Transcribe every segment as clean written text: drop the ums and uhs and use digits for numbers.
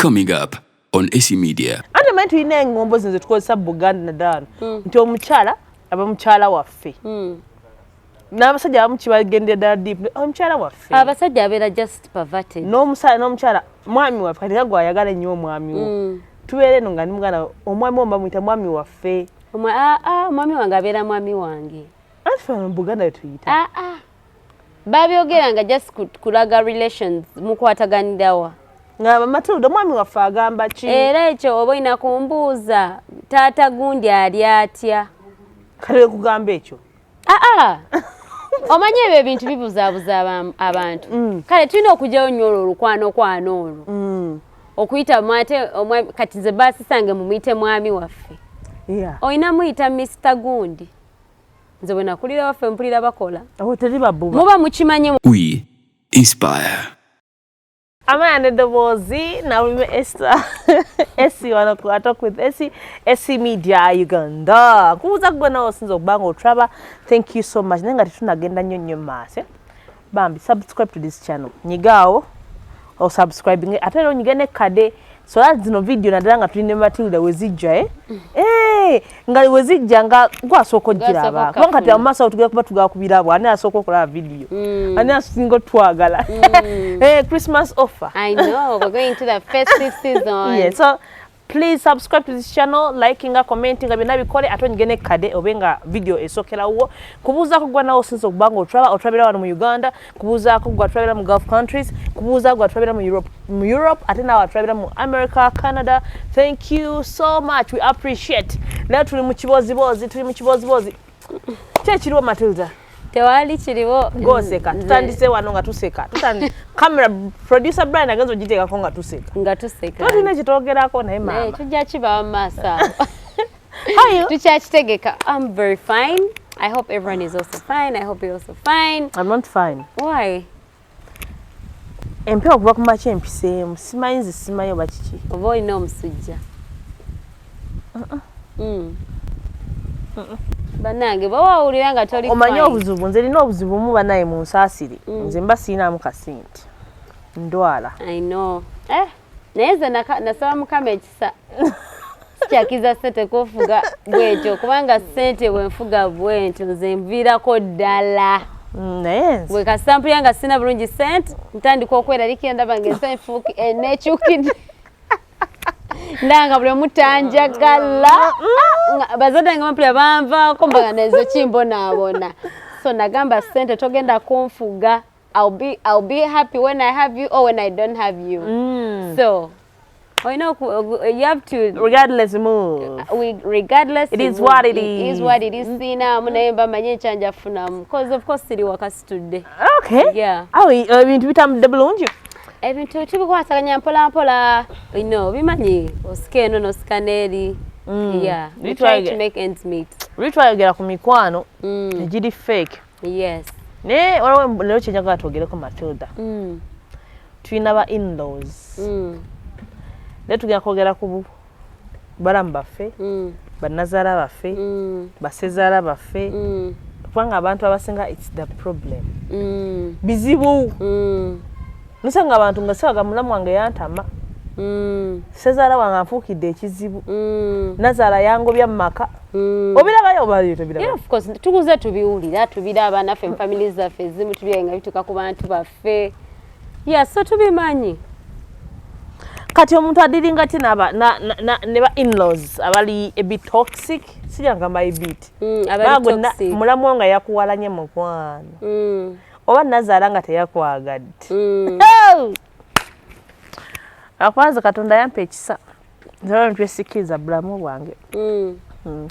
Coming up on AC Media. Ate mantu ine ngombo zinze tukozesa Buganda nadano. Nti omukyala aba mukyala waffe. N'abasajja abamu kibagendera ddala deep. Omukyala waffe. Abasajja abeera just perverted. N'omukyala mwami waffe kati gwe ayagala ennyo omwami wo. Tubeere eno nga nimugana omwami wo bamuyita mwami waffe. Mwami wange abeera mwami wange. Ate ffe mu Buganda we tuyita. Babyogera nga just kulaga relations mukwataganirawa. Nga Matilda omwami waffe agamba ki? Era ekyo oba olina kumbuuza taata gundi ali atya? Kale kugamba ekyo. Omanye ebyo ebintu bibuzaabuza abantu. Kale tulina okugyayo nnyo olwo olukwano olwo. Okuyita kati nze baasisange mumuyite mwami waffe. Olina muyita Mr. Gundi. Nze bwe nakulira waffe mpulira bakola. Teri babuba. Muba mukimanye. We inspire. Amanda Dobozi, now we Esther. AC wana talk with AC Media Uganda. Kuza kubona osinzo bango traba. Thank you so much. Nenga tunagenda nnyo maase. Bambi subscribe to this channel. Nyigao or subscribing ate no nyigene kade. So that's no video nadanga tuline Matilda wezijja nga wezijja nga gwasoko jiraba kubanga kati amasa otugera kuba tugakubirabo ani asoko kola video ani asingo twagala Christmas offer. I know we're going to the festive season. Yeah, so please subscribe to this channel, liking, commenting, bina bikole ate nyigene kade obenga video esokera wo kubuza kugwa nawo sinzo kubanga otrabira wano mu Uganda, kubuza kugwa travel mu Gulf countries, kubuza kugwa travel mu Europe ate nawo travel mu America, Canada. Thank you so much, we appreciate. Leo tuli mu kibozi kiriwo Matilda. Tewali kiriwo goseka tutandise wano nga tuseka camera producer Brian agenzo jiteka ko nga tuseka tulina kitogerako naye mama tujja kiba masa. How are you? Tuchakitegeka. I'm very fine. I hope everyone is also fine. I hope you're also fine. I'm not fine. Why? Empio kuba kumachi empisemu simanyi bakiki oba olina omusujja. Banange bawulira nga toli fine. Omanyi obuzibu nze lina obuzibu mu banaye mu nsaasiri nze mba siinamu kasente ndwala. I know. Naye nze nasaba Mukama ekisa sikyakiza sente kufuga bwetyo kubanga sente bwenfuga bwentyo nze nviirako ddala. Naye bwe kasampulira nga sina bulungi sente ntandika okweraliikira ndaba ng'enfuuki enekyukidde. Ndanga buli mutanjagala bazadde nga mpulira banvaako mbaga nezo kimbonaabona. So nagamba sente togenda kunfuga. I'll be happy when I have you or when I don't have you. So you know you have to regardless move. Regardless it is what it is. It is what it is. Sina munayemba manye chanja funamu because of course siri wakasi today. Okay. Yeah. Ibintu bitamudde bulungi. Ebintu tubikwasaganya mpola bimanyi osikeno noskaneri. Yeah, we try to make ends meet. We try to get ku mikwano egiri fake. Yes. Ne waliwo lero kyenyaga twogereko Matilda. Tulina ba in-laws. Ne tugenda kwogera ku balamu baffe, bannazaala baffe, basezaala baffe. Kubanga abantu abasinga it's the problem. Bizibu. Nusanga abantu nga saga mulamu wange yantama. Sezaala wange anfuukidde ekizibu. Nazaala yangobya mu maka. Obiragayo obayo tobiraba. Yeah, of course. Tukuze tubiwulira, tubiraba naffe mu families zaffe ezimu tubyenga bituka ku bantu baffe. Yeah, so tubimanyi. Kati omuntu adiringa ati ne ba in-laws abali a bit toxic. Sijangamba a bit. Abali toxic. Mulamu nga yakuwalanye mukwano. Oba nazaala nga teyakwagadde. Akwanza Katonda yampa ekisa. Nzalo ntwesikiriza bulamu bwange.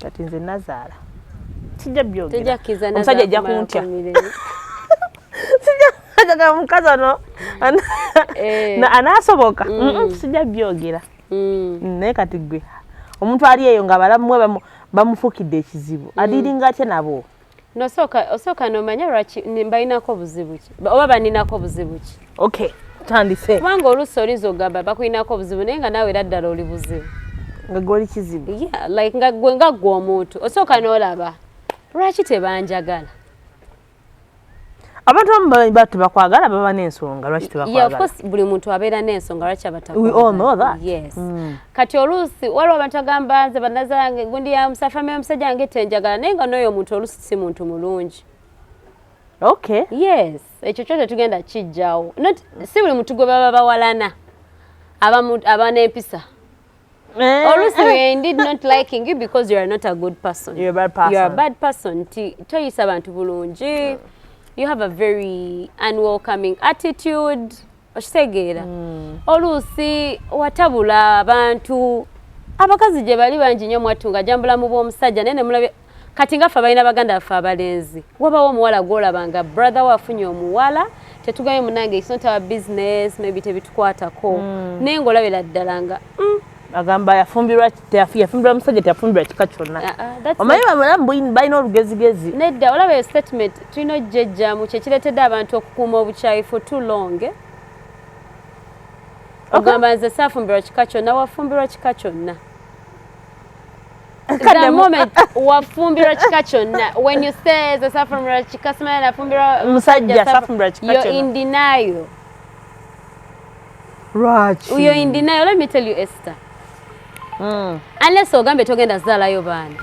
Kati nze nazaala. Sijja byogera. Omusajja ajja kuntya. Sijja mukazi ono anaasoboka. Sijja byogera. Naye kati gwe omuntu ali eyo nga balamu bamufuukidde ekizibu. Adiringa atya nabo. Osooka nomanya lwaki mbalinako buzibu ki oba baninako buzibu ki. Okay, tandise. Kubanga oluusi oliza ogamba bakulinako buzibu naye nga naawe era ddala oli buzibu. Nga gwe oli kizibu. Yeah, like nga gwe omuntu osooka n'olaba lwaki tebanjagala. abantu abamu tebakwagala baba n'ensonga lwaki tebakwagala. Yeah, of course buli muntu abeera n'ensonga lwaki abatakwagala. We all know that. Yes. Kati oluusi waliwo abantu agamba nze bannazange gundi ya musafame omusajja wange tenjagala naye nga n'oyo omuntu oluusi si muntu mulungi. Okay. Yes, ekyo kyo tetugenda kijjawo. Si buli muntu gwe baba bawalana aba n'empisa. Oluusi we are indeed not liking you because you are not a good person. You're a bad person. You are a bad person. Toyisa abantu bulungi. You have a very unwelcoming attitude. Okitegeera. Oluusi watabula abantu abakazi gye bali bangi nnyo mwatunga jambula mu bw'omusajja naye ne mulabye kati nga ffe balina baganda baffe abalenzi wabawo omuwala gw'olabanga brother wafunye omuwala tetugambye munange it's not our business maybe tebitukwatako naye ng'olabira ddala nga agamba yafumbirwa musajja teyafumbirwa kika kyonna omanyi bamulamu balina olugezigezi nedda olaba eyo statement tulina ojjejjamu kyekireetedde abantu okukuuma obukyayi for too long ogamba nze saafumbirwa kika kyonna wafumbirwa kika kyonna the moment wafumbirwa kika kyonna when you say nze saafumbirwa kika simanya nafumbirwa musajja saafumbirwa kika kyonna you're in denial. Lwaki? You're in denial. Let me tell you, Esther. Unless ogambe togenda zaalayo baana.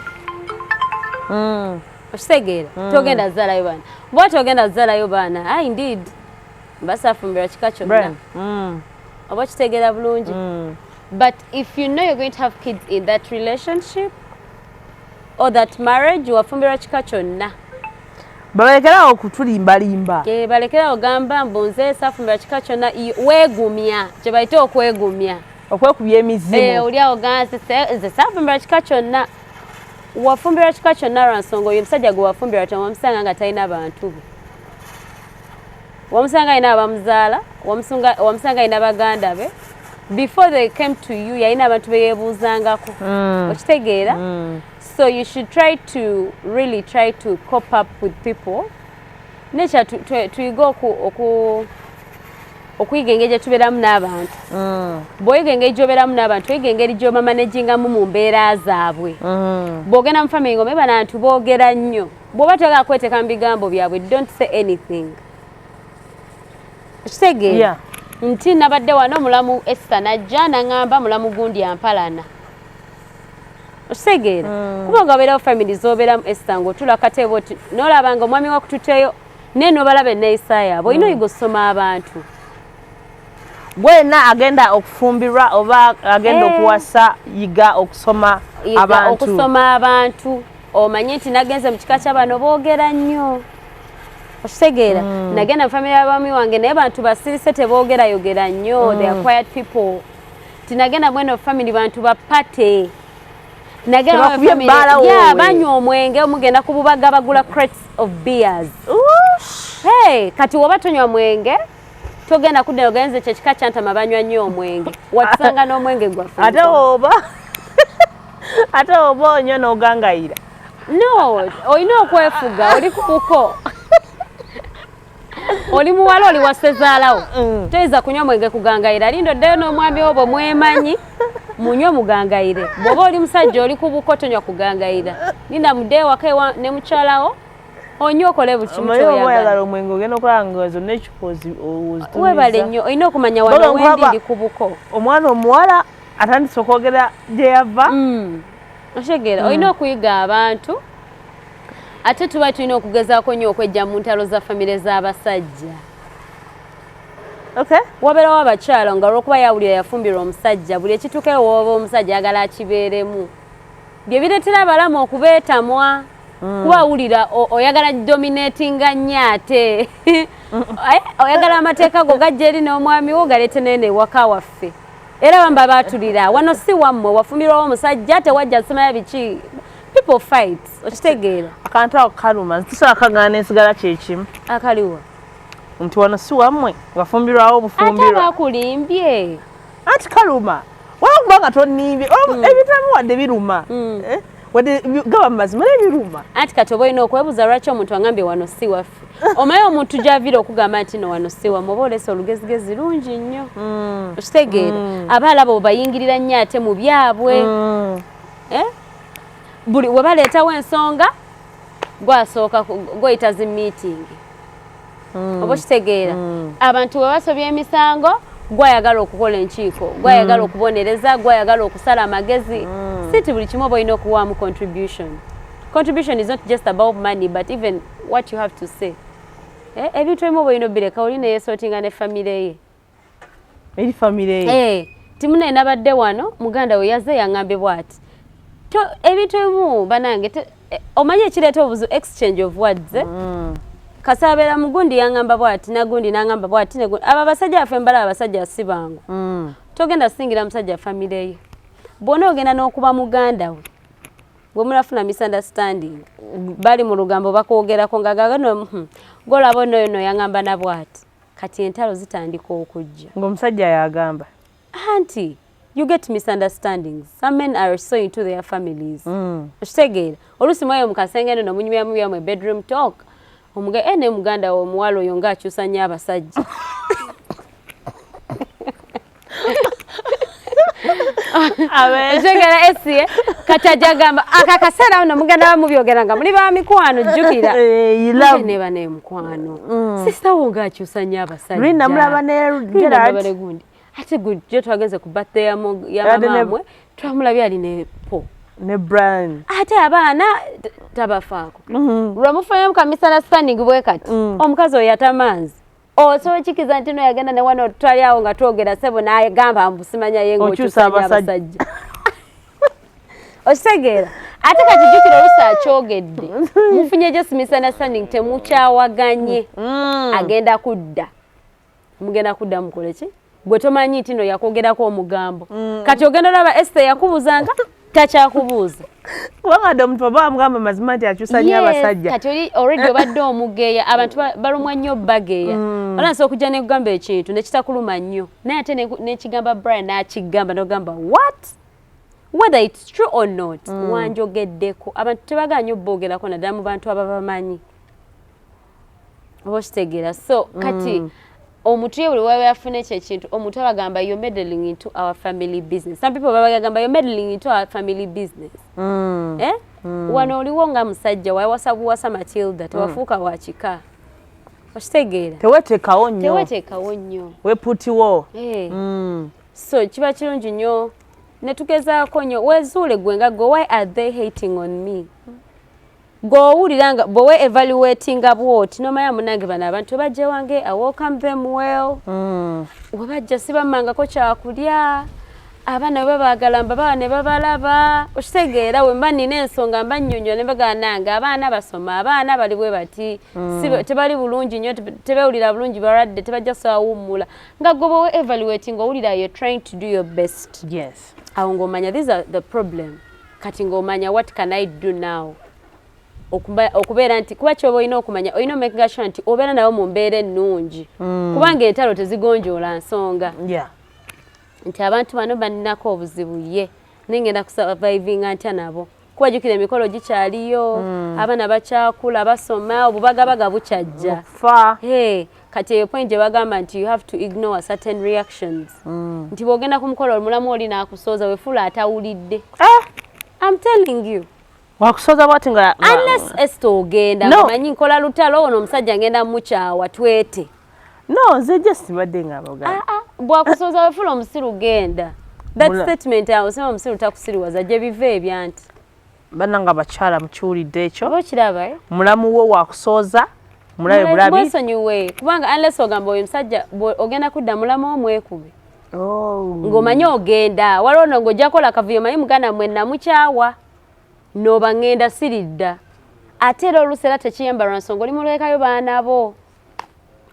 Okitegeera togenda zaalayo baana. Bw'oti ogenda zaalayo baana, indeed basaafumbirwa kika kyonna. Oba kitegeera bulungi. But if you know you're going to have kids in that relationship or that marriage, wafumbirwa kika kyonna. Balekerawo okutulimbalimba. Balekerawo ogamba mbunze saafumbirwa kika kyonna weegumya kye bayita okwegumya. Okwekubya emizimu. Oli awo ganze nze saafumbirwa kika kyonna. Wafumbirwa kika kyonna lwa nsonga oyo omusajja gwe wafumbirwa kyonna wamusanga nga talina bantu be. Wamusanga alina abamuzaala, wamusanga alina baganda be. Before they came to you, yalina abantu be yeebuuzangako. Okitegeera? So you should really try to cope up with people. Nature tuyiga okuyiga engeri gye tubeeramu n'abantu. Bw'oyiga engeri gy'obeeramu n'abantu, oyiga engeri gy'omamanagingamu mu mbeera zaabwe. Bw'ogenda mu family ng'omanya bano abantu boogera nnyo. Bw'oba toyagala kweteeka mu bigambo byabwe, don't say anything. Okitegeera? Nti nabadde wano mulamu Esther najja n'aŋŋamba mulamu gundi ampalana. Okitegeera? Kuba ng'obeerawo family z'obeeramu Esther ng'otula katebe oti n'olabanga omwami wakututeyo naye n'obalaba enneeyisa yaabwe olina oyiga okusoma abantu. Gwena agenda okufumbirwa oba agenda okuwasa yiga okusoma abantu. Okusoma abantu. Omanye nti nagenze mu kika ky'abano boogera nnyo. Okitegeera? Nagenda mu family y'abaami wange naye bantu basirise teboogerayogera nnyo. They are quiet people. Tinagenda mweno family bantu bapate. Nagenda mu family banywa omwenge omugenda ku bubaga bagula crates of beers. Hey, kati woba tonywa mwenge togenda kudde ogenze kyekika kyantama banywa nnyo omwenge. Watusanga n'omwenge gwafu. Ate oba onywa n'ogangayira. No, olina okwefuga oli ku buko. Oli muwala oli wasezaalawo. Toyinza kunywa mwenge kugangayira. Lindo ddeyo n'omwami wo bwe mwemanyi munywe mugangayire. Bw'oba oli musajja oli ku buko tonywa kugangayira. Linda mudde ewaka ne mukyalawo onywe okole buli kimu ky'oyagala. Oyagala omwenge ogenda okulanga zonna ekikozi ozitumiza. Webale nnyo olina okumanya wano wendi ndi ku buko. Omwana omuwala atandise okwogera gye yava. Okitegeera olina okuyiga abantu. Ate tuba tulina okugezaako nnyo okwejja mu ntalo za famire z'abasajja. Wabeerawo abakyala nga olw'okuba yawulira yafumbirwa omusajja buli ekituukayo wooba omusajja ayagala akibeeremu. Bye bireetera abalamu okubeetamwa. Kuba wulira oyagala dominatinga nnyo ate. Oyagala amateeka go gajja eri n'omwami wo galeete nene ewaka waffe. Era bamba baatulira wano si wammwe wafumbirwawo omusajja tewajja nsemaya biki. People fight. Okitegeera? Akantu ako kaluma ntisobola kagaana n'ensigala kyekimu. Akaliwa? Nti wano si wammwe wafumbirwawo obufumbirwa. Ate bakulimbye. Anti kaluma. Waba kubanga tonimbye. Ebitamu wadde biruma. Wadde gaba mazima n'ebiruma. Anti kati oba olina okwebuuza lwaki omuntu angambye wano si waffe. Omanyi omuntu gy'aviira okugamba nti no wano si wammwe oba oleese olugezigezi lungi nnyo. Okitegeera? Abaala bo bayingirira nnyo ate mu byabwe. Buli we baleetawo ensonga gwasooka gweyita zi meeting. oba kitegeera abantu bwe basobya emisango gwayagala okukola enkiiko gwayagala okubonereza gwayagala okusala amagezi siti buli kimu oba olina okuwaamu contribution is not just about money but even what you have to say ebintu ebimu oba olina obireka olina yeesootinga ne famire ye eri famire ye timunaye nabadde wano muganda we yazze yaŋŋambe bw'ati ebintu ebimu banange omanyi ekireeta obuzu exchange of words kasabeera mugundi yaŋŋamba bw'ati nagundi naŋŋamba bw'ati abo abasajja baffe mbalaba abasajja si bangu togenda singira musajja famire ye bw'ona ogenda n'okuba muganda we bwe munafuna misunderstanding bali mu lugambo bakwogerako nga gagano golaba ono yaŋŋamba na bw'ati kati entalo zitandika okujja ng'omusajja yagamba anti you get misunderstandings. Some men are so into their families. Okitegeera oluusi mwayo mukasenge no munyumya mu bedroom talk ne muganda omuwala oyo ng'akyusa nnyo abasajja ekitegeera esiye kati ajja gamba akakaseera no muganda bamubyogera nga muli ba mikwano jjukira ne bane mukwano sisawo ng'akyusa nnyo abasajja lina mulaba ne Gerard gundi ate gujjo twagenze ku birthday ya mamamwe twamulabye ali ne po ne Brian ate abaana tabafaako lwamufanyamu ka misunderstanding bwe kati omukazi oyo yatamanzi osobola kikiza nti no yagenda ne wano tutwali awo nga twogera sebo n'agamba mbusimanya ye ng'okyusa abasajja okitegeera ate kati jjukira oluusi akyogedde mufunye just misunderstanding temukyawaganye agenda kudda mugenda kudda mukole ki gwe tomanyi nti no yakwogerako omugambo kati ogenda olaba Esther yakubuzanga takyakubuuza kubanga omuntu oba amugamba mazima nti akyusa nnyo abasajja kati oli already obadde omugeeya abantu balumwa nnyo bageeya olansa okujja nekugamba ekintu nekitakuluma nnyo naye ate nekigamba Brian n'akigamba nogamba what whether it's true or not wanjogeddeko abantu tebaganya obbogerako naddala mu bantu ababamanyi oba okitegeera so kati omuntu ye buli waba yafuna ekyo ekintu omuntu abagamba you're meddling into our family business. Some people babagamba you're meddling into our family business. Wano oliwo nga musajja wawasa buwasa Matilda tewafuuka wakika okitegeera teweteekawo nnyo weputiwo so kiba kirungi nnyo ne tugezaako nnyo wezuule gwe nga go why are they hating on me gowulira nga bwe evaluatinga bwoti nomanya munange bano abantu bajje wange I welcome them well we bajja sibamangako kyakulya abaana bwe baagala mbaba ne babalaba okitegeera we mba nina ensonga mba nnyonnyo ne bagananga abaana basoma abaana bali bwe bati tebali bulungi nnyo tebewulira bulungi balwadde tebajja sawummula nga gwe we evaluating owulira you're trying to do your best awo ng'omanya these are the problem kati ng'omanya what can I do now okubeera nti kuba kyoba olina okumanya olina omakinga sure nti obeera nawo mu mbeera ennungi kubanga entalo tezigonjoola nsonga nti abantu bano baninako obuzibu ye nengenda kusurvivinga ntya nabo kuba jjukira emikolo gikyaliyo abaana bakyakula basoma obubagabaga bukyajja kati eyo point gye bagamba nti you have to ignore certain reactions nti bw'ogenda ku mukolo omulamu oli n'akusooza wefuula atawulidde I'm telling you wakusoza bwati nga unless Esther ogenda ngamanyi nkola lutalo ono omusajja ngenda mukyawa twete no nze just badde nga abaganda bwakusoza wefula omusiru genda that statement awo sema omusiru takusiriwaza gye biva ebyanti bannanga bakyala mukiwulidde ekyo oba okiraba mulamu wo wakusoza mulabe bulabi bwesonyiwe kubanga unless ogamba oyo omusajja ogenda kudda mulamu omwekube ng'omanyi ogenda waliwo no ng'ojja kola akavuyo manyi muganda mwenna mukyawa noba ngenda siridda ate era oluusi era tekiyamba lwa nsonga oli mulekayo baana bo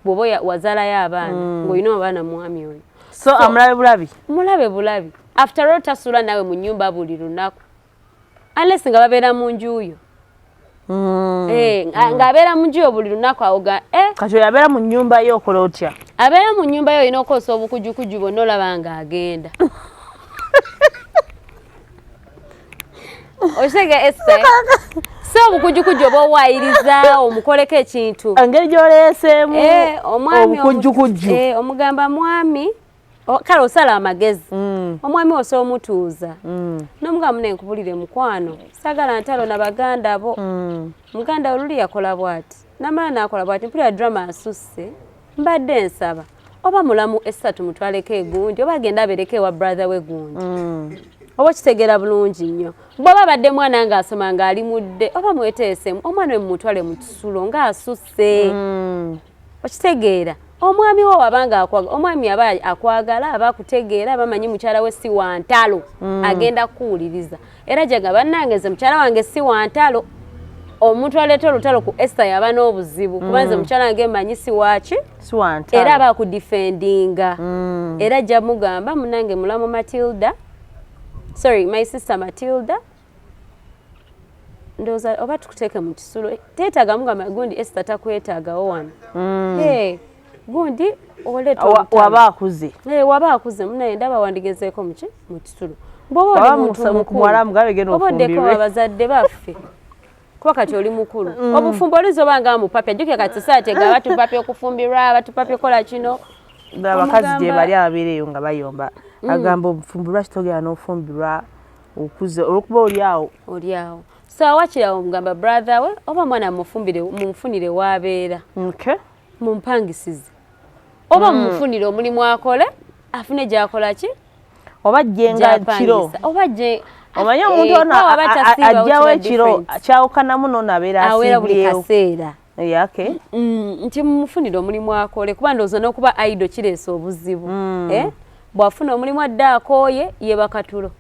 bw'oba wazaalayo abaana ng'olina abaana mwami oyo so mulabe bulabi after all tasula nawe mu nnyumba buli lunaku unless nga babeera mu njuyo ng'abeera mu njuyo buli lunaku awo kati oyo abeera mu nnyumba yo okola otya abeera mu nnyumba yo olina okosa obukujukuju bonna olaba ng'agenda Oshega Esther so obukujukuju oba owayiriza omukoleko ekintu engeri gy'oleeseemu obukujukuju omugamba mwami kale osala amagezi omwami osobola omutuuza n'omugamba munenkubulire mukwano sagala ntalo na baganda bo muganda oluli yakola bw'ati namala nakola bwati mpulira drama asusse mbadde nsaba oba mulamu Esther tumutwaleko egundi oba agenda abereko ewa brother we gundi oba kitegeera bulungi nnyo bw'oba badde mwana ng'asoma ng'ali mudde oba mweteesemu omwana we mumutwale mu kisulo ng'asusse okitegeera omwami wo wabanga akwagala omwami aba akwagala aba akutegeera aba amanyi mukyala we si wa ntalo agenda kuwuliriza era gye nga bannange nze mukyala wange si wa ntalo omuntu aleeta olutalo ku Esther yaba n'obuzibu kubanze mukyala wange mmanyi si waki era aba akudifendinga era ajja mugamba munange mulamu Matilda sorry my sister Matilda ndoza oba tukuteeke mu kisulo teetaaga mugamba gundi Esther takwetaagawo wano gundi oleta waba akuze waba akuze munaye ndaba wandigezeeko muki mu kisulo bw'oba oli muntu mukwala mugabe genda ofumbirwe oboddeko abazadde baffe kuba kati oli mukulu obufumbo olizoba nga mupapya jjukira kati saatega batupapya okufumbirwa batupapya kola kino abakazi gye bali ababeereyo nga bayomba agamba obufumbirwa kitogera n'ofumbirwa okuze olwokuba oli awo so awakirawo mugamba brother we oba mwana mumufunire w'abeera mumpangisize oba mumufunire omulimu akole afune gy'akola ki oba jjenga kiro oba gye omanyi omuntu ono ajjawo ekiro kyawukanamu n'onabeera awera buli kaseera nti mumufunire omulimu akole kuba ndowooza n'okuba idle kireesa obuzibu bw'afuna omulimu adde akooye yeebaka tulo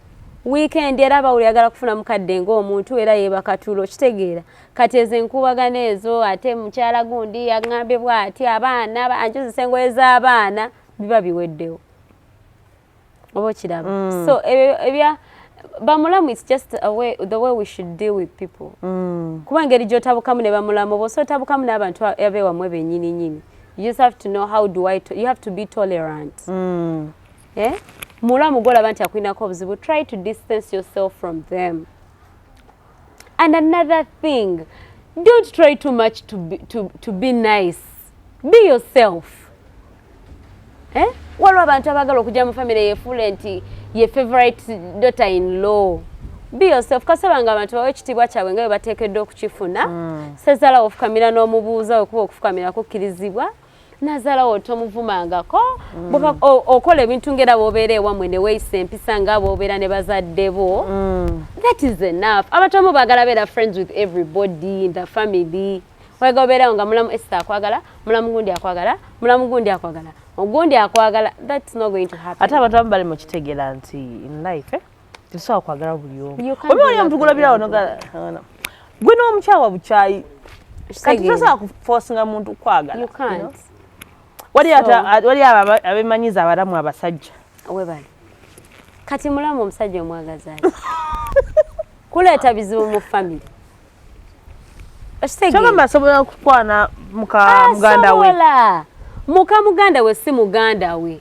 weekend era bawuli agala kufuna mukadde ng'omuntu era yeebaka tulo kitegeera kati ezo enkubagano ezo ate mukyala gundi yaŋŋambye bw'ati abaana anjuzisa engoye z'abaana biba biweddewo oba okiraba so ebya bamulamu it's just the way we should deal with people kuba engeri gy'otabukamu ne bamulamu oba osobotabukamu n'abantu abeewamwe bennyini nyini you just have to know you have to be tolerant mulamu gw'olaba nti akulinako obuzibu try to distance yourself from them. And another thing, don't try too much to be nice. Be yourself. Waliwo abantu abagala okujja mu family yefuule nti ye favorite daughter-in-law. Be yourself. Kasabanga abantu bawe ekitiibwa kyabwe nga bwe bateekeddwa okukifuna. Sezalawo ofukamira n'omubuuza okuba okufukamira kukkirizibwa. Nazalawo tomuvumangako okola ebintu ngera bw'obeera ewammwe ne weeyisa empisa nga bw'obeera ne bazadde bo. That is enough. Abantu abamu baagala beera friends with everybody in the family. Wega obeerawo nga mulamu Esther akwagala, mulamu gundi akwagala, mulamu gundi akwagala, ogundi akwagala. That's not going to happen. Ate abantu abamu bali mu kitegeera nti in life tetusobola kwagala buli omu. Oba oli omuntu gulabirawo nogala gwe n'omukyawa bukyayi kati tosobola kuforcinga muntu kwagala. You can't. Wali abemanyiza abalamu abasajja webali kati mulamu omusajja omwagaza kuleeta bizibu mu family. Kyagamba asobola okukwana muka muganda we. Muka muganda we si muganda we.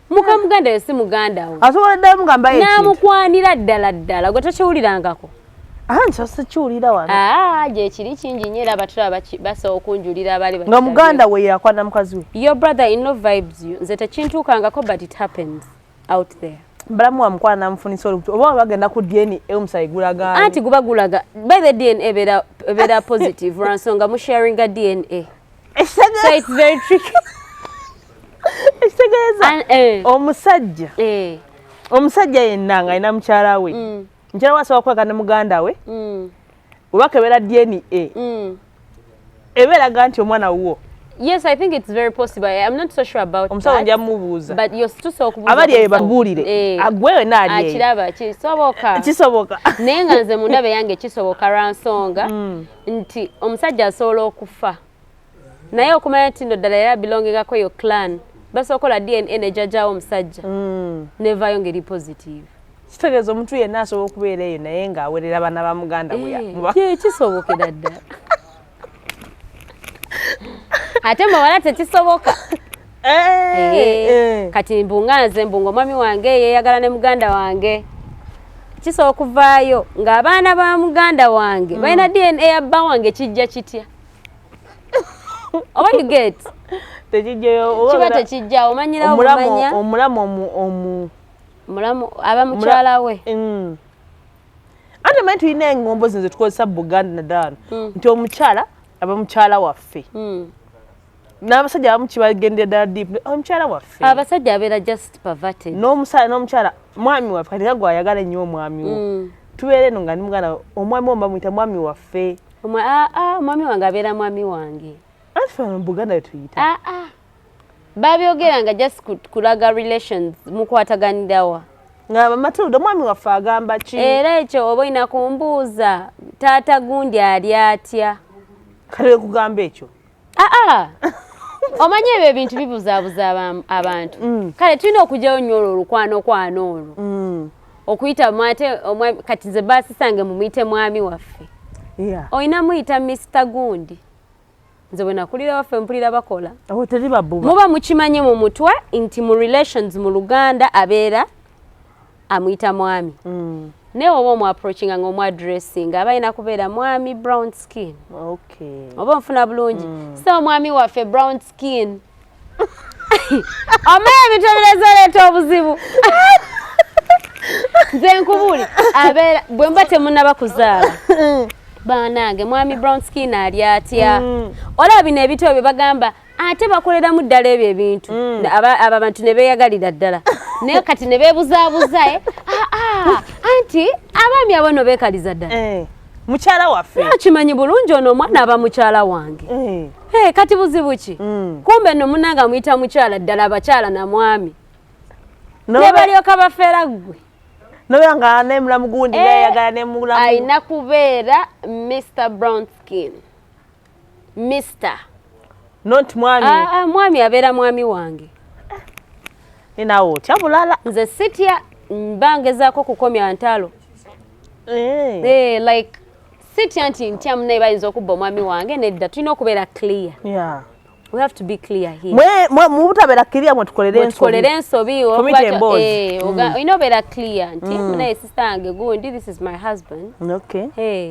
Muka muganda we si muganda we. Asobola ddayo mugamba ekintu. N'amukwanira ddala gwe tokiwulirangako. Nkyasa kiwulira wano. Gye kiri kingi nnyo era abatula basobola okunjulira abali nga muganda we yakwana mukazi we. Your brother-in-law vibes you. Nze tekintuukangako but it happens out there. Balamu wamukwana namufunisa olubuto oba bagenda ku DNA omusayi gulaga. Anti guba gulaga. By the DNA ebeera positive lwansonga musharinga DNA. So it's very tricky. Ekitegeeza omusajja yenna nga alina mukyala we. Mukyala we asobola kwega ne muganda we. Olwaka ebeera DNA. Ebeeraga nti omwana wuwo. Yes, I think it's very possible. I'm not so sure about that. But you're still so kubuuza. Abali babuulire. Agwewe naali. Akiraba kisoboka. Kisoboka. Naye nga nze mu ndabe yange kisoboka lwansonga nti omusajja asobola okufa. Naye okumanya nti ndo ddala era belongingako yo clan. Basobola okola DNA ne jjajjaawo omusajja. Nevaayo ngeri positive. Kitegeeza omuntu yenna asobola okubeera eyo naye ng'awerera abaana ba muganda we. Kisobokera ddala. Ate mbawala tekisoboka. Kati mbunganze mbunga omwami wange yeeyagala ne muganda wange. Kisobola okuvaayo ng'abaana ba muganda wange balina DNA ya bba wange kijja kitya. Oba you get? Tekijjayo. Kiba tekijjawo omanyirawo bumanya. Omulamu Mulamu aba mukyala we. Ate Ate manye tulina engombo zino zetukozesa Buganda naddala nti omukyala aba mukyala waffe. N'abasajja abamu kibagendera ddala deep omukyala waffe. Abasajja abeera just perverted. N'omukyala mwami waffe kati nga gwayagala ennyo omwami wo. Tubeere eno nga ndi muganda omwami wo bamuyita mwami waffe. Mwami wange abeera mwami wange. Anti ffe mu Buganda we tuyita. Babyogera nga just kulaga relations mukwataganirawa. Nga Matilda omwami waffe agamba ki? Era ekyo oba olina kumbuuza taata gundi ali atya? Kale kugamba ekyo. Omanye ebyo ebintu bibuzaabuza abantu. Kale tulina okugyayo nnyo olwo olukwano olwo. Okuyita kati nze baasisange mumuyite mwami waffe. Olina muyita Mr. Gundi. Nze bwe nakulira waffe mpulira bakola. Teri babuba. Muba mukimanye mu mutwe nti mu relations mu Luganda abeera amuyita mwami. Naye oba omu-approachinga ng'omu-addressing aba alina kubeera mwami brown skin. Oba nfuna bulungi. So mwami waffe brown skin. Omanyi ebintu ebireeta obuzibu. Nze nkubuli abeera bwe mba temunnaba kuzaala. Banange mwami brown skin ali atya? Olaba bino ebitabo bye bagamba ate bakoleramu ddala ebyo ebintu. Abo abantu ne beeyagalira ddala. Naye kati ne beebuzaabuza anti abaami abo no beekaliza ddala. Mukyala waffe. Kimanyi bulungi ono omwana aba mukyala wange. Kati buzibu ki? Kumbe nno munnange amuyita mukyala ddala abakyala na mwami. Ne balyoka bafeera ggwe. Nobeera nga nemulamu gundi yayagala nemulamu. Ayina kubeera Mr. Brown Skin. Mr. Not mwami. Mwami abeera mwami wange. Naawe otya bulala. Nze sitya mbangezaako kukomya ntalo. Like sitya nti ntya munaye bayinza okubba omwami wange nedda tulina okubeera clear. We have to be clear here. Mu butabeera clear tukolere ensobi olina obeera clear nti munaye sister yange gundi this is my husband. Okay,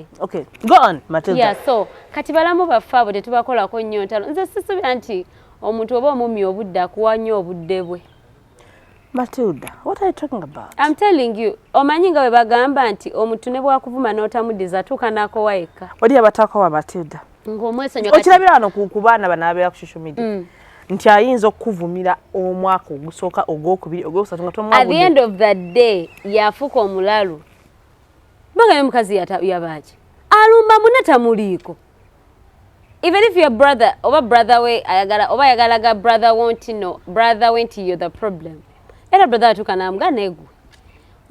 go on Matilda. So kati balamu baffe abo tetubakolako nnyo ntalo. Nze sisubira nti omuntu oba omumya obudde akuwa nnyo obudde bwe. Matilda, what are you talking about? I'm telling you, omanyi nga bwe bagamba nti omuntu ne bwakuvuma n'otamuddiza atuuka n'akowa yekka. Wali abatakowa Matilda. Okirabira wano ku baana bano abeera ku social media nti ayinza okukuvumira omwaka ogusooka ogwokubiri ogwokusatu nga tomwagudde. At the end of the day yafuuka omulalu. Mbanga mukazi yabaaki alumba munne tamuliiko. Even if your brother oba brother we ayagalaga brother won't know brother went you the problem. Era brother atuuka n'amuga neegwe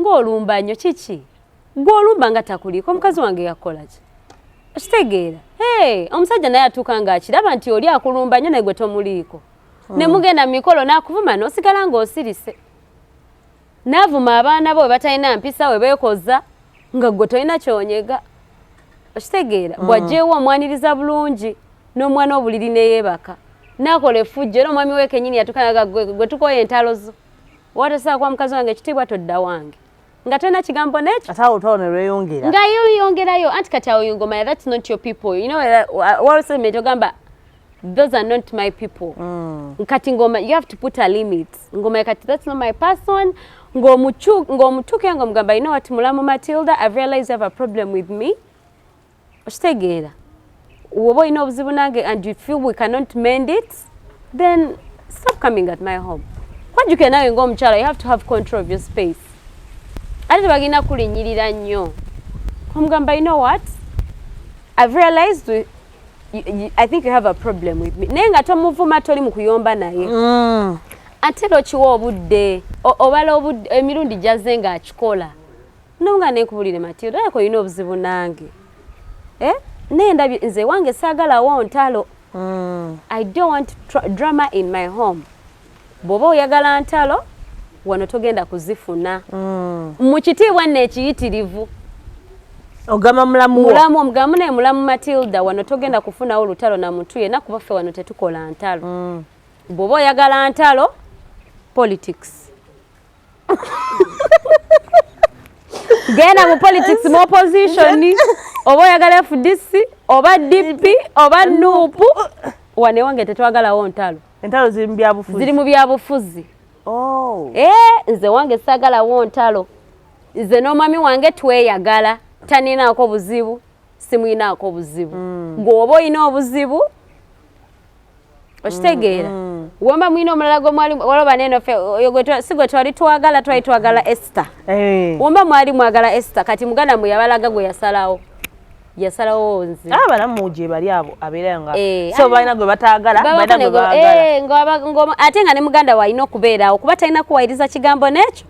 ng'olumba nnyo kiki gw'olumba nga takuliiko omukazi wange yakola ki? Okitegeera omusajja naye atuuka ng'akiraba nti oli akulumba nnyo naye gwe tomuliiko. Ne mugenda mu mikolo n'akuvuma n'osigala ng'osirise. N'avuma abaana bo we batalina mpisa we beekoza nga gwe tolina kyonyega. Okitegeera bw'ajjeewo omwaniriza bulungi n'omwana obuliri ne yeebaka. N'akola effujjo era omwami we kennyini yatuuka nga gwe tukoye entalo zo. Watasaako mukazi wange ekitiibwa todda wange. Nga tolina kigambo n'ekyo. Ate awo ne lweyongera. Nga yongerayo anti kati awo ngoma that's not your people. You know what segment ogamba those are not my people. Kati ngoma you have to put a limit. Ngoma kati that's not my person. Ng'omutuuke ng'omugamba you know what mulamu Matilda I've realized you have a problem with me. Okitegeera. Woba olina obuzibu nange and you feel we cannot mend it then stop coming at my home. Kwajjuke nawe ng'omukyala you have to have control of your space. Ate tebagenda kulinnyirira nnyo. Omugamba you know what? I've realized I think you have a problem with me. Naye nga tomuvuma toli mu kuyomba naye. Ate lokiwa obudde obala emirundi gyazze ng'akikola. Nonga nenkubulire Matilda yako olina obuzibu nange. Naye ndabye nze wange saagalawo ntalo. I don't want drama in my home. Bw'oba oyagala ntalo wano togenda kuzifuna. Mu kitiibwa nno ekiyitirivu. Ogamba mulamu wo. Mulamu omugamu naye mulamu Matilda wano togenda kufunawo lutalo na muntu yenna kuba ffe wano tetukola ntalo. Bw'oba oyagala ntalo politics. Genda mu politics mu opposition oba oyagala FDC oba DP oba NUP wane wange tetwagalawo ntalo. Entalo ziri mu byabufuzi. Ziri mu byabufuzi. Nze wange saagalawo ntalo. Nze n'omwami wange tweyagala. taninaako buzibu simwinaako buzibu gwoba oyina obuzibu okitegeera wamba mwina omulala gwe mwali waloba nenofe si gwe twali twagala Esther wamba mwali mwagala Esther kati muganda mwe yabalaga gwe yasalawo nze abalamu gye bali abo abeera nga so balina gwe bataagala ate nga ne muganda walina okubeerawo kuba talina kuwayiriza kigambo n'ekyo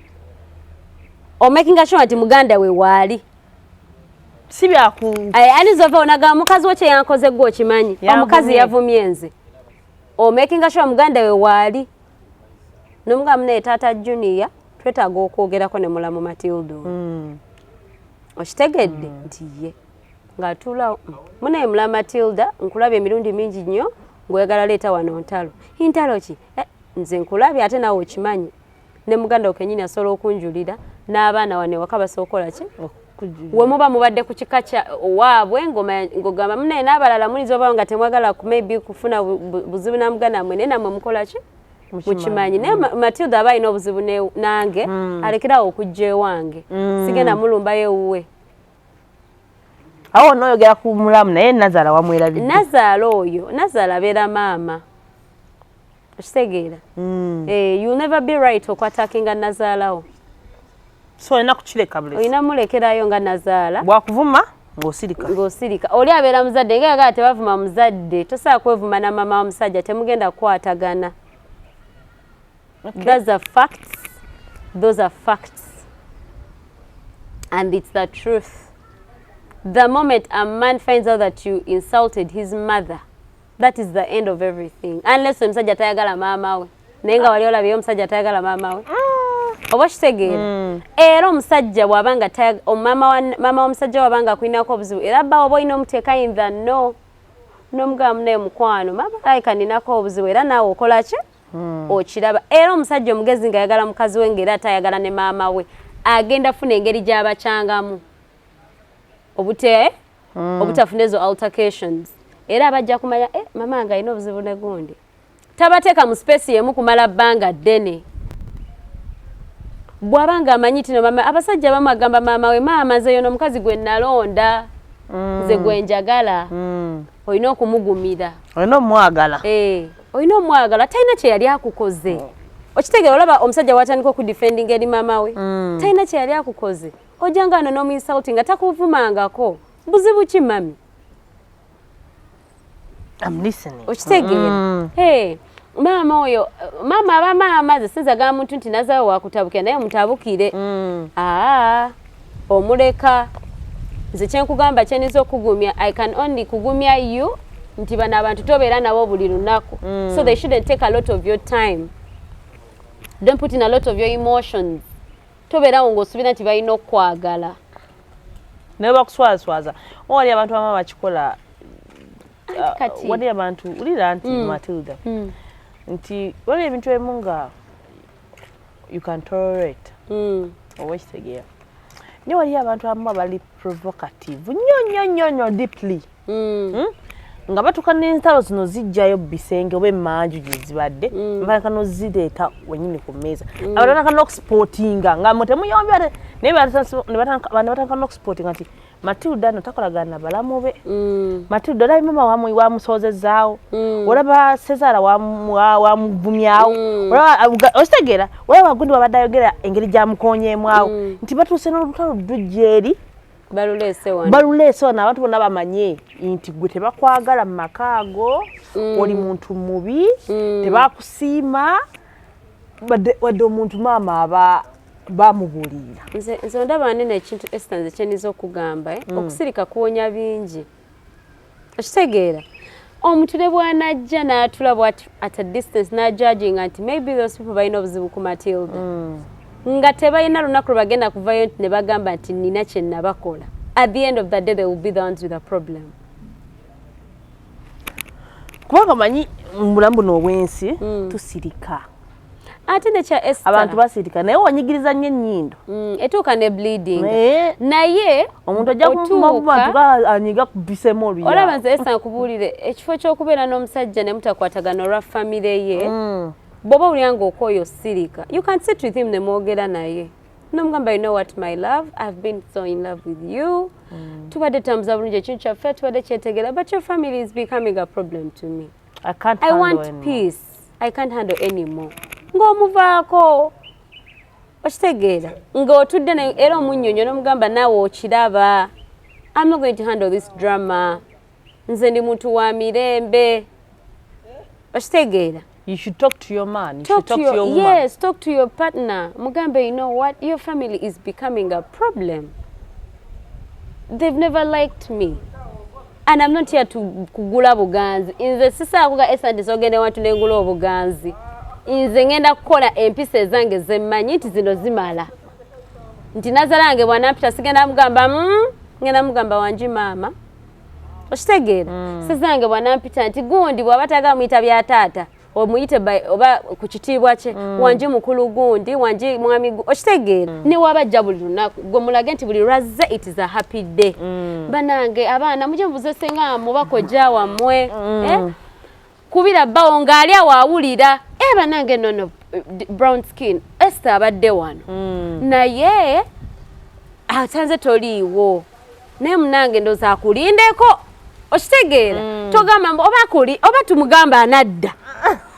omakinga sure nti muganda we waali si byaku alizova onaga mukazi wo kye yankoze gwe okimanyi omukazi yavumye nze omakinga sure muganda we waali n'omugamu naye taata Junior twetaaga okwogerako ne mulamu Matilda okitegedde nti ye ng'atuulawo munaye mulamu Matilda nkulabye emirundi mingi nnyo ng'oyagala leeta wano ntalo ntalo ki nze nkulabye ate nawe okimanyi ne muganda okenyini asobola okunjulira n'abaana wane waka basobola ki we muba mubadde ku kika kya waabwe ng'ogamba munaye n'abalala muliza oba nga temwagala maybe kufuna buzibu na muganda mmwe naye nammwe mukola ki mukimanyi naye Matilda aba alina obuzibu nange alekerawo okujja ewange sigenda mulumbayo ewuwe awo n'oyogera ku mulamu naye Nazaala wamwerabidde Nazaala abeera maama okitegeera you'll never be right okwatakinga Nazaalawo so olina kukireka bulesi olina mulekerayo nga Nazaala bwakuvuma ng'osirika oli abeera muzadde ngayagala tebavuma muzadde tosobola kwevuma na maama omusajja temugenda kukwatagana those are facts and it's the truth. The moment a man finds out that you insulted his mother, that is the end of everything. Unless omusajja tayagala maama we. Naye nga wali olabye omusajja tayagala maama we. Oba kitegeera. Era omusajja bw'abanga maama w'omusajja bw'abanga akulinako obuzibu era bba oba olina omuteeka in the no. N'omugamba naye mukwano maama like ninako obuzibu era naawe okola ki? Okiraba. Era omusajja omugezi ng'ayagala mukazi we ng'era atayagala ne maama we. Agenda funa engeri gy'abakyangamu. Obutafuna ezo altercations era abajja kumanya mama nga alina obuzibu ne gundi tabateeka mu space yemu kumala bbanga ddene bw'abanga amanyi tino mama abasajja bamu agamba maama we maama nze yono omukazi gwe nalonda nze gwe njagala olina okumugumira olina omwagala olina omwagala talina kye yali akukoze okitegeera olaba omusajja watandika okudefendinga eri maama we talina kye yali akukoze ojanga ano n'omuinsulting nga takuvumangako buzibu ki mami I'm listening okitegeera maama oyo maama abamaama ze sinzagala muntu nti Nazaala wakutabukira naye mutabukire omuleka nze kyenkugamba kyeniza okugumya I can only kugumya you nti bano abantu tobeera nabo buli lunaku so they shouldn't take a lot of your time. Don't put in a lot of your emotions. Tobeerawo ng'osuubira nti balina okwagala naye bakuswazaswaza wali abantu abamu bakikola wali abantu ulira nti Matilda nti wali ebintu ebimu nga you can tolerate oba ekitegeera naye wali abantu abamu bali provocative nnyo deeply nga batuuka n'entalo zino zijjayo bisenge oba emmanju gye zibadde mbaleka n'ozireeta wennyini ku mmeeza abantu batandika n'okusipotinga nga mwe temuyombya naye batandika n'okusipotinga nti Matilda no takolagana na balamu be Matilda olaba mama wamusoozezaawo olaba Sezaala wamuvumyawo okitegeera olaba wagundi wabadde ayogera engeri gyamukonyeemu awo nti batuuse n'olutalo ddujja eri baluleese wano abantu bonna bamanye nti gwe tebakwagala mu maka ago oli muntu mubi tebakusiima wadde omuntu maama aba bamubuulira nze ndaba nene ekintu Esther nze kyeniza okugamba okusirika kuwonya bingi okitegeera omuntu ne bw'anajja n'atulaba at a distance n'ajudginga nti maybe those people balina obuzibu ku Matilda nga tebalina lunaku lwe bagenda kuvayo nti ne bagamba nti nina kye nabakola at the end of the day they will be the ones with a problem kubanga manyi mu bulamu buno obw'ensi tusirika ate nekya Esther abantu basirika naye wanyigiriza nnyo ennyindo etuuka ne bleeding naye omuntu ajja kubantu anyiga kubisemu oluya olaba nze Esther nkubuulire ekifo ky'okubeera n'omusajja ne mutakwatagana olwa famire ye bw'oba olya ng'okooyo sirika you can sit with him ne mwogera naye Namugamba, you know what, my love, I've been so in love with you. Tubadde tambuza bulungi ekintu kyaffe tubadde kyetegeera, but your family is becoming a problem to me. I want peace. I can't handle anymore. Ng'omuvaako. Okitegeera ng'otudde era omunnyonnyo n'omugamba naawe okiraba. I'm not going to handle this drama. Nze ndi muntu wa mirembe. Okitegeera. You should talk to your man. You should talk to your woman. Yes, talk to your partner. Mugambe, you know what? Your family is becoming a problem. They've never liked me. And I'm not here to kugula buganzi. Nze sisaakuga esandi sogende wantu nengula obuganzi. Nze ngenda kukola empisa ezange ze mmanyi nti zino zimala. Nti nazalange bw'anampita sigenda mugamba ngenda mugamba wanji maama. Okitegeera? Sizange bw'anampita nti gundi bw'aba tagamuyita bya taata omuyite oba ku kitiibwa kye wanji mukulu gundi wanji mwami okitegeera ne wabajja buli lunaku gwe mulage nti buli lwazze it is a happy day. Banange abaana mujye mubuze nga mubakojja wammwe kubira bbawo ng'ali awo awulira banange nono brown skin Esther abadde wano naye atanze toliiwo naye munange ndooza akulindeko okitegeera togamba oba tumugamba anadda.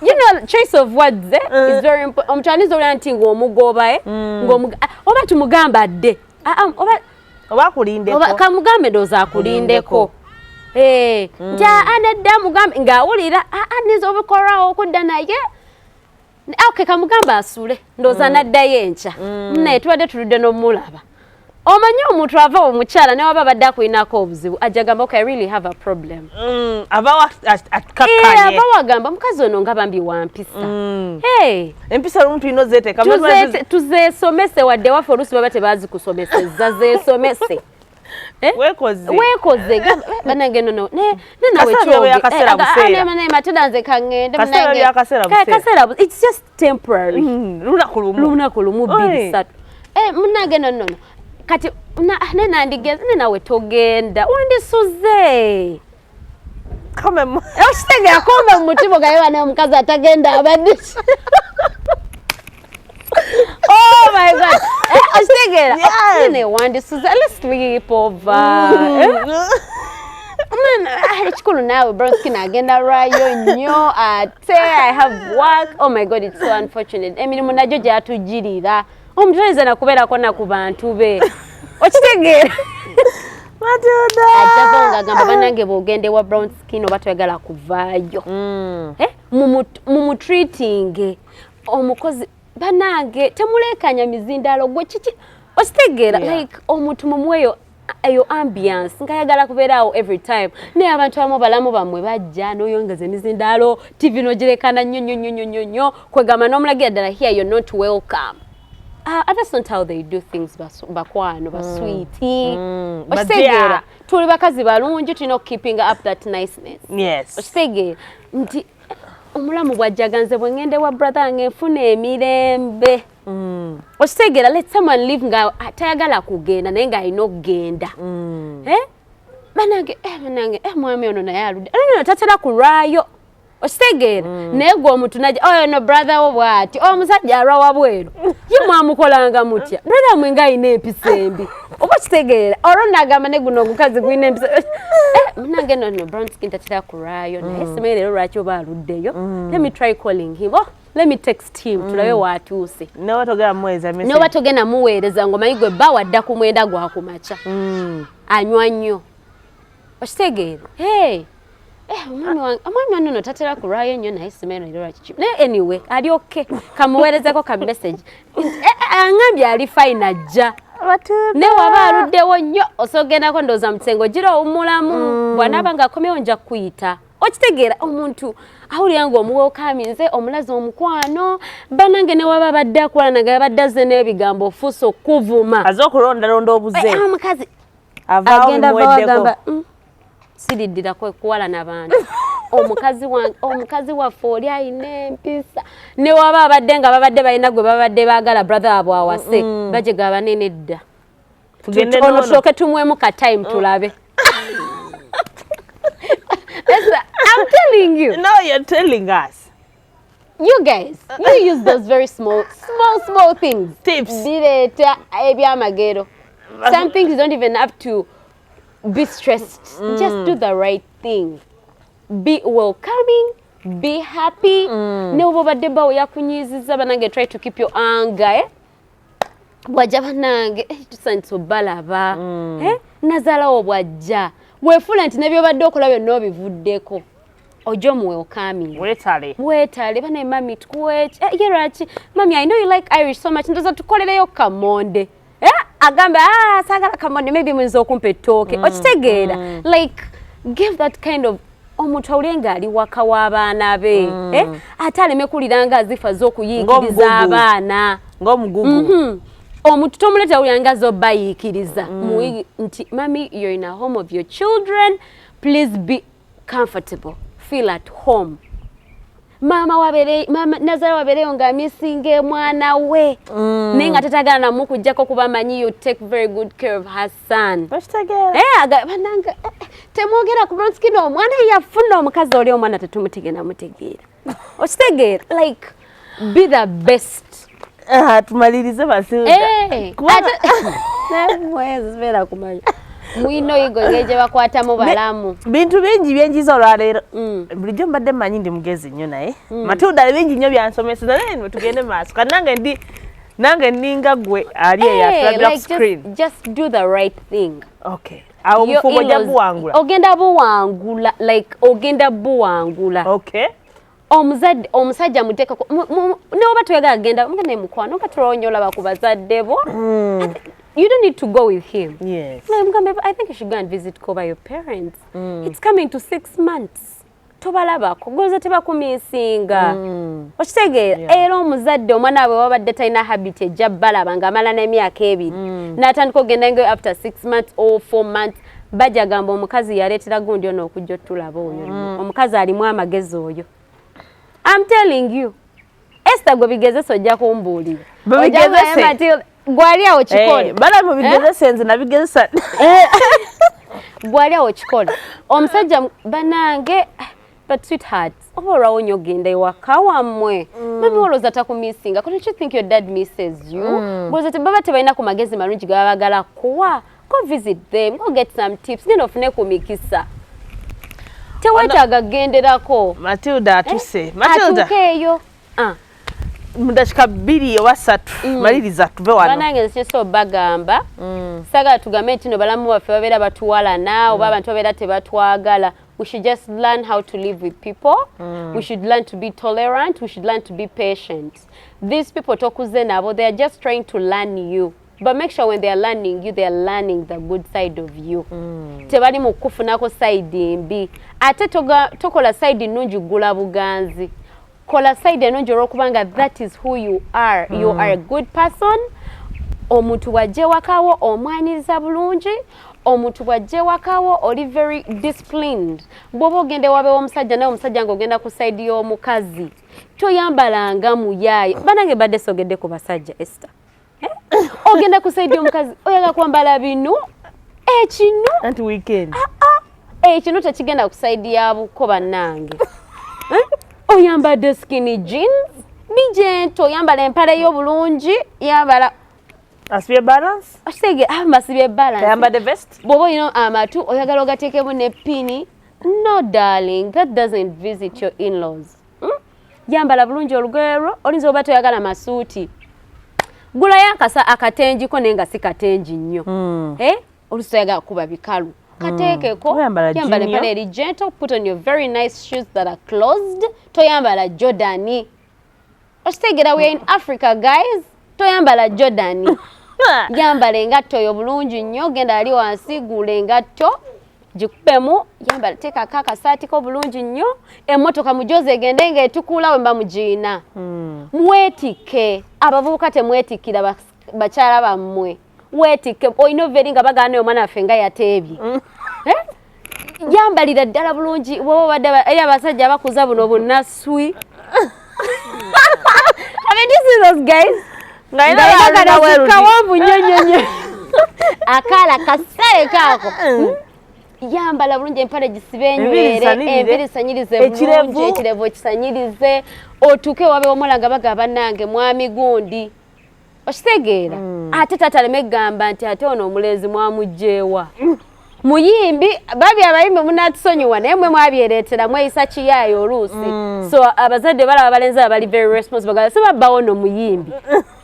You know, choice of words is very important. Omutanizo olya nti ng'omugoba oba tumugamba adde oba kulindeko kamugambe ndooza akulindeko nti anadda mugambe ng'awulira niza obikolwawo okudda naye okay kamugamba asule ndooza naddayo enkya naye tubadde tuludde n'omulaba omanyi omuntu ava omukyala ne waba badde akulinako obuzibu ajja gamba okay I really have a problem aba atkakkanye aba wagamba mukazi ono nga bambi wampisa empisa lumu tulina ozeteeka tuzeesomese wadde waffe oluusi baba tebazikusomesezza zeesomese weekoze banange nono nenawe kyoge Matilda nze kaŋŋende kaseera it's just temporary lunaku lumu bbiri ssatu munange nono kati nenandigeza nenawe togenda wandisuze okitegeera kombe mu mutima gaye wana omukazi atagenda abadde oh my god okitegeera nene wandisuze let's sleep over ekikulu naawe bronskin agenda lwayo nnyo ate I have work. Oh my god, it's so unfortunate emirimu najjo gyatujirira omutoneze nakubeerako naku bantu be okitegeera Matilda ajjava ng'agamba bannange bw'ogende wa brown skin oba toyagala kuvaayo mumutreating omukozi bannange temuleekanya mizindaalo gwe kiki okitegeera like omuntu mumuweeyo eyo ambiance ngayagala kubeeraawo every time naye abantu abamu balamu bammwe bajja n'oyongeza emizindaalo tv nogirekana nnyo kwegamba n'omulagira ddala here you're not welcome. That's not how they do things bakwano basweeti okitegeera tuli bakazi balungi tulina keeping up that niceness. Yes. Okitegeera nti omulamu bwajjaganze bwe ngende wa brother nge nfuna emirembe okitegeera let someone live nga tayagala kugenda naye ng'alina okugenda banange mwami ono naye aludde no tatera kulwayo okitegeera naye gwe omuntu najja oyo no brother wo bw'ati omusajja alwa wabweru ye mwamukolanga mutya brother mwe ng'alina empisa embi oba kitegeera olwo nagamba ne guno omukazi gwina empisa munange no brown skin tatera kulwayo naye simanyi leero lwaki oba aluddeyo let me try calling him let me text him tulabe watuuse noba togenda muweereza ng'omanyi gwe bba wadda ku mwenda gwa kumakya anywa nnyo okitegeera omwami wange ono tatera kulwayo nnyo naye simanyi leero lwaki naye anyway ali okay kamuweerezeko ka message aŋambye ali fine ajja ne waba aluddewo nnyo osogendako ndowooza mutengo gira omulamu bw'anaaba ng'akomyewo nja kuyita okitegeera omuntu awulira ng'omuwa okaminze omulazi omukwano banange ne waba badde akola naga badde azze n'ebigambo ofuusa okuvuma aze okulondalonda obuze omukazi agenda bawagamba siriddira kuwala n'abantu omukazi waffe oli alina empisa ne waba abadde nga babadde balina gwe babadde baagala brother abwe awase baje ga banene dda ono tusooke tumwemu ka time tulabe. I'm telling you. No, you're telling us. You guys, you use those very small things. Tips. Direta ebyamagero. Some things you don't even have to be stressed. Just do the right thing. Be welcoming. Be happy. Neobo badeba oyakunyiziza banange try to keep your anger. Bwajja banange tusanitse balaba. Nazala obwajja. Weefula nti nebyo badde okola byonna obivuddeko. Ojo welcoming. Wetale bana mami tukuwe. Yerachi. Mami, I know you like Irish so much. Ndoza tukolereyo kamonde. Agamba sagala kamonde maybe mwenzo kumpe toke. Okitegeera. Like give that kind of omuntu awulenga ali waka w'abaana be. Ate alemekuliranga azifa z'okuyikiriza abaana. Ng'omugugu. Omuntu tomuleta awulanga z'obayikiriza. Nti mami, you're in a home of your children. Please be comfortable. Feel at home. Mama Nazara wabereyo nga misinge mwana we. Nenga tatagana na muku jako kuba manyi you take very good care of her son. Bananga temwogera ku bronskino mwana yafuna omukazi oli omwana tetumutegena mutegeera. Okitegeera like be the best. Tumalirize Matilda. Mwezi spera kumanya. Mwino yigo ngeje bakwata mu balamu. Bintu bingi byenjiza olwaleero. Bulijjo mbadde manyi ndi mugezi nnyo naye. Matilda bingi nnyo byansomeseza naye tugende maaso. Kanange nange ninga gwe ali ya screen. Just do the right thing. Okay. Awo mfumo ja buwangula. Ogenda buwangula like ogenda buwangula. Okay. Omusajja muteka neoba toyagala agenda mugende mukwano katulonyola bakubazadde bo. You don't need to go with him. Yes. I think you should go and visit Koba, your parents. It's coming to 6 months. Tobalabako goza tebakumisinga. Okitegeera era omuzadde omwana we wabadde talina habit ejja balaba ng'amala n'emyaka 2 n'atandika ogenda ngo after 6 months or 4 months bajja gamba omukazi yaleetera gundi ono okujja otulaba oyo. Omukazi alimu amagezi oyo. I'm telling you. Esther gwe bigezesa ojja kumbuulira. Bigezesa gwali awo kikola. Bala mu bigezesa nze nabigezesa. Gwali awo kikola. Omusajja banange but sweetheart, oba onyo genda ewaka wammwe. Maybe olowooza takumisinga. Don't you think your dad misses you? Olowooza baba tebalina ku magezi malungi ge babagala kuwa. Go visit them. Go get some tips. Genda ofune ku mikisa. Tewetaaga genderako. Matilda atuse. Matilda. Atukeeyo. Mudashika 2 oba 3 maliriza tuve wano. Banange nsiso bagamba. Sagala tugambe nti no balamu baffe babeera batuwalana oba abantu babeera tebatwagala. We should just learn how to live with people. We should learn to be tolerant. We should learn to be patient. These people tokuze nabo, they are just trying to learn you. But make sure when they are learning you, they are learning the good side of you. Tebali mukufunako side mbi. Ate tokola side nungi gula buganzi. Kola side enonjo olwokubanga that is who you are. You are a good person. Omuntu wajje wakawo omwaniriza bulungi. Omuntu wajje wakawo oli very disciplined. Bwoba ogende wabewo omusajja naye omusajja ng'ogenda ku side y'omukazi. Toyambalanga muyaaye. Banange badde sogedde ku basajja Esther. Ogenda ku side y'omukazi oyaga kwambala bino. Ekino. Anti weekend. Ekino tekigenda ku side ya buko bannange. Oyambadde skinny jeans, be gentle, oyambala empale y'obulungi, yambala asibye balance. Asege masibye balance. Yambadde vest. Bobo amatu oyagala ogateekemu ne pini. No darling, that doesn't visit your in-laws. Yambala bulungi olugero, olinza oba toyagala masuuti. Gulayo akatenjiko nenga si katenji nnyo. Olusi toyagala kuba bikalu. Katekeko, yambala empale gentle, put on your very nice shoes that are closed. Toyambala Jordani. Ostegera, we are in Africa, guys. Toyambala Jordani. Yambala engatto yo bulungi nnyo, genda ali wansi gula engatto. Jikupemu, yambala teka akasaati ko bulungi nnyo. Emmotoka mujoze egende ng'etukula wemba mugiina. Mwetike. Abavubuka temwetikira bakyala bammwe. Wetike oyino veri nga bagana omwana affe nga yateebye. Yambalira ddala bulungi wowe badde abasajja abakuza buno bunnaswi. I mean, this is us guys. Kawambu nyonyonyo. Akala kasale kako. yambala bulungi empale gisibe enywere enviri sanyirize bulungi ekirevu kisanyirize otuuke wabe omulanga bagamba nange mwami gundi okitegeera ate tataleme gamba nti ate ono omulenzi mwamugjeewa muyimbi babi abayimbi munatusonyiwa naye mwe mwabyereetera mweyisa kiyaayo oluusi so abazadde balaba balenzi abali very responsible bagala sebabbawo no muyimbi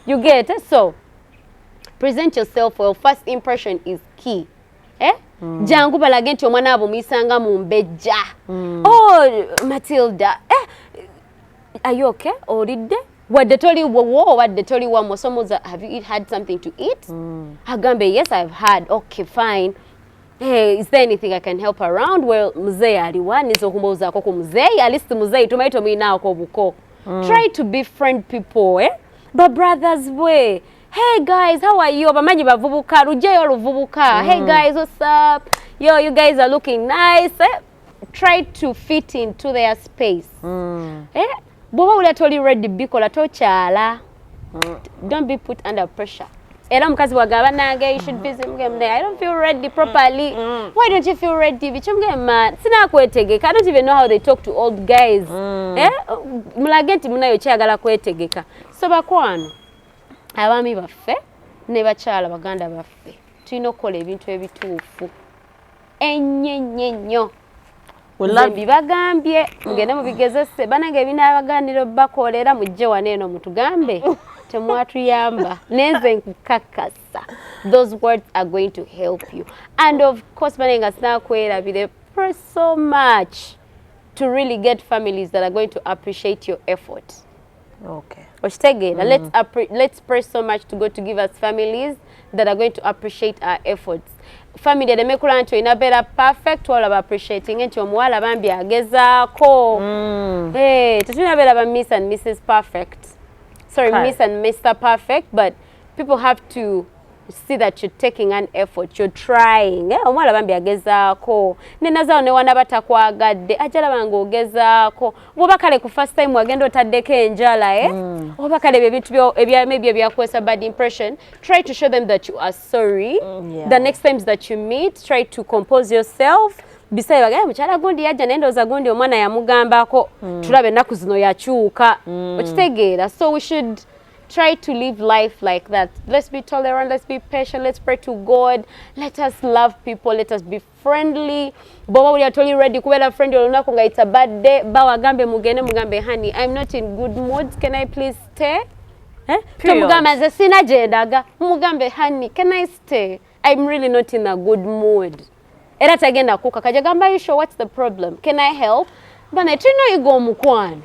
you get it? So present yourself well. First impression is key. Jangu balage nti omwana abo muyisanga mu mbejja. Oh Matilda, are you okay? Olidde? Wadde toli wo wadde toli wa musomoza, have you had something to eat? Agambe yes I've had. Okay fine. Hey, is there anything I can help around? Well, muzei aliwa nizo kumboza ko muzei, at least muzei tumaito mina ko buko. Try to befriend people, But brothers way. Hey guys, how are you? Abamanyi bavubuka, rujeyo luvubuka. Hey guys, what's up? Yo, you guys are looking nice. Try to fit into their space. Boba uli atoli ready bikola tochala. Don't be put under pressure. Era mukazi wagaba nange you should visit him there. I don't feel ready properly. Why don't you feel ready? Bichumge man. Sina kwetegeka. I don't even know how they talk to old guys. Mulagenti munayo kyagala kwetegeka. So bakwano. Abami baffe ne bakyala baganda baffe. Tulina okukola ebintu ebituufu. Ennyo. Zembi bagambye mugende mubigezese banange ebinaabaganiro bakolera mujje wano eno mutugambe. Temwatuyamba nenze nkukakasa. Those words are going to help you. And of course banenga sinakwerabire pray so much to really get families that are going to appreciate your effort. Okay. Let's pray so much to God to give us families that are going to appreciate our efforts. Family that make us in a better perfect all about appreciating it. Omuwala bambi agezaako. Hey, tetulina better Miss and Mrs. Perfect. Sorry, Miss and Mr. Perfect, but people have to see that you're taking an effort, you're trying. Omuwala bambi agezaako. Nenazawo ne wana batakwagadde ajala bango ogezaako. Bwoba kale ku first time wagenda otaddeko enjala oba kale ebintu maybe ebyakwesa bad impression, try to show them that you are sorry. The next times that you meet, try to compose yourself. Bisaye bagaya mukyala gundi yajja nendoza gundi omwana yamugambako tulabe ennaku zino yakyuka okitegeera. So we should try to live life like that. Let's be tolerant, let's be patient, let's pray to God, let us love people, let us be friendly. Boba uli atoli ready kubeera friend olunako nga it's a bad day, bawagambe mugende mugambe honey I'm not in good mood, can I please stay? Tomugamba nze sina gyendaga, mugambe honey can I stay? I'm really not in a good mood. Era tagenda kuka kajagamba you sure what's the problem? Can I help? Bana tulina yiga omukwano.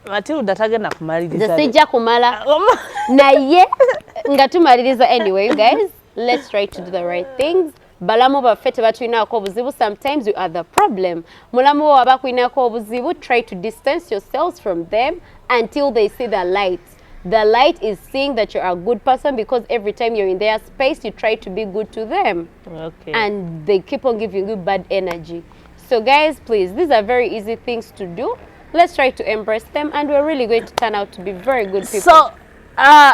Matilda tagenda kumaliriza. Sijja kumala. Naye nga tumaliriza anyway you guys. Let's try to do the right things. Balamu baffe tebatulinaako obuzibu. Sometimes you are the problem. Mulamu wo abakulinaako obuzibu. Try to distance yourselves from them until they see the light. The light is seeing that you're a good person because every time you're in their space, you try to be good to them. Okay. And they keep on giving you bad energy. So guys, please, these are very easy things to do. Let's try to embrace them and we're really going to turn out to be very good people. So,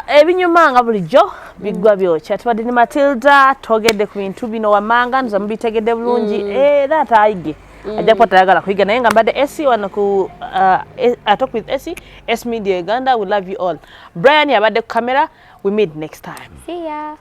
ebinyuma nga bulijjo biggwa byokya. Tubadde ne Matilda twogedde ku bintu bino wammanga nza mubitegedde bulungi era atayige. Ajja kuba tayagala kuyiga naye nga mbadde Essie wano ku Talk with Essie, S Media Uganda. We love you all. Brian yabadde ku camera. We meet next time. See ya.